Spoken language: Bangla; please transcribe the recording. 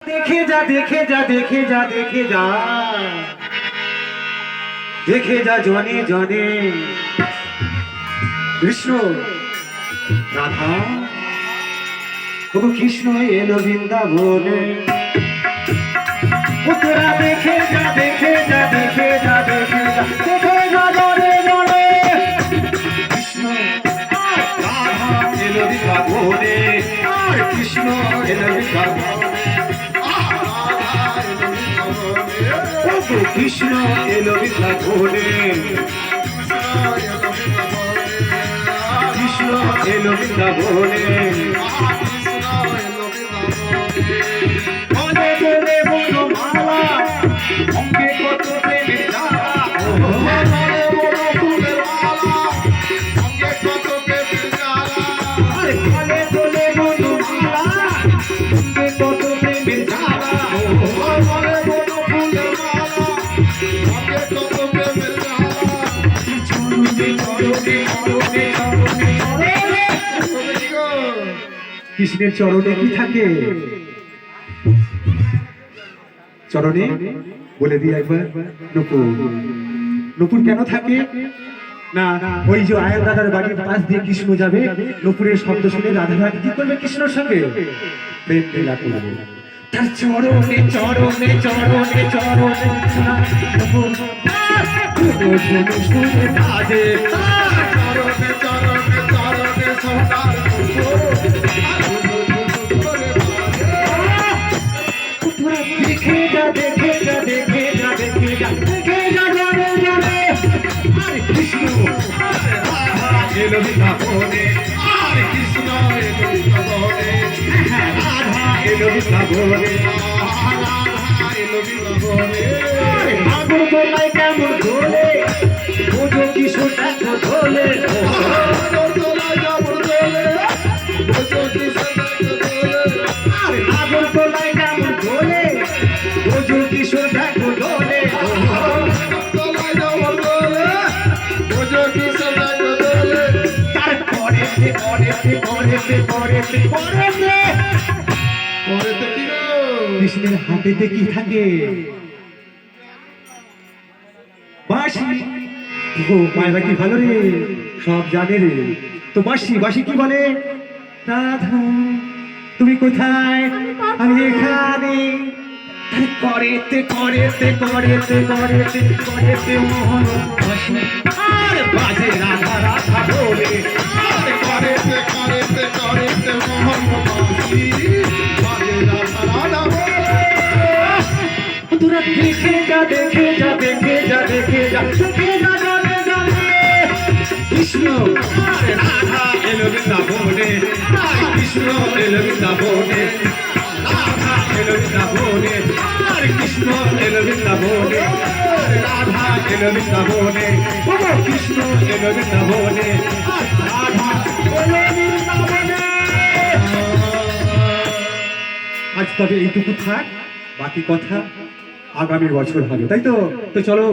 देखे जा देखे जा देखे जा देखे जा देखे जा जने जने कृष्ण राधा वो कृष्ण एलो वृंदाबने वो तेरा देखे जा देखे जा देखे जा देखे जा देखे जा जने जने कृष्ण राधा एलो वृंदाबने कृष्ण एलो वृंदाबने कृष्ण एलो वृंदाबने कृष्ण एलो वृंदाबने मने तोरे বনমালা অঙ্গে কত প্রেমের জ্বালা মনে বড় ফুলের মালা অঙ্গে কত প্রেমের জ্বালা আরে মনে তোরে বনমালা অঙ্গে কত প্রেমের জ্বালা মনে বড় ফুলের মালা অঙ্গে কত প্রেমের জ্বালা চরণে চরণে চরণে চরণে কৃষ্ণের চরণে কি থাকে চরণে বলে দিই একবার নুপুর নুপুর কেন থাকে না ওই যে আয়ান দাদার বাড়ির পাশ দিয়ে কৃষ্ণ যাবে নুপুরের শব্দ শুনে রাধা রানী কি করবে কৃষ্ণর সঙ্গে প্রেম লীলা করবে তার চরণে চরণে চরণে চরণে নুপুর শুনে বাজে চরণে চরণে চরণে সোনার देखे जा देखे जा देखे जा देखे जा देखे जा जाने जाने हरे कृष्ण राधा एलो वृंदाबने हरे कृष्ण एलो वृंदाबने राधा एलो वृंदाबने राधा एलो वृंदाबने आगुन गोलाई केमन गोले बोझो किशोरটা তো ধোলে আগুন গোলাই কেমন গোলে बोझो किशोরটা তো ধোলে আরে আগুন গোলাই কেমন গোলে बोझो किशोरটা তো ধোলে গোলাই কেমন গোলে बोझो किशोরটা তো ধোলে তারপরে পরেতে পরেতে পরেতে পরেতে পরেতে কি গো কৃষ্ণের হাতেতে কি থাকে বাঁশি ও পায়রা কি ভালো রে সব জানে রে তো বাঁশি বাঁশি কি বলে রাধা তুমি কোথায় আমি এখানে করেতে করেতে করেতে করেতে করেতে মোহন বাঁশি আর বাজে রাধা রাধা বলে আরে করেতে করেতে করেতে মোহন বাঁশি বাজে রাধা রাধা বলে তোরা দেখে যা দেখে যা দেখে যা দেখে যা দেখে যা জানে জানে কৃষ্ণ রাধা এলো বৃন্দাবনে কৃষ্ণ এলো বৃন্দাবনে রাধা এলো বৃন্দাবনে কৃষ্ণ এলো বৃন্দাবনে রাধা এলো বৃন্দাবনে কৃষ্ণ এলো বৃন্দাবনে রাধা এলো বৃন্দাবনে আজ তবে এইটুকু থাক বাকি কথা আগামী বছর হবে তাই তো তো চলো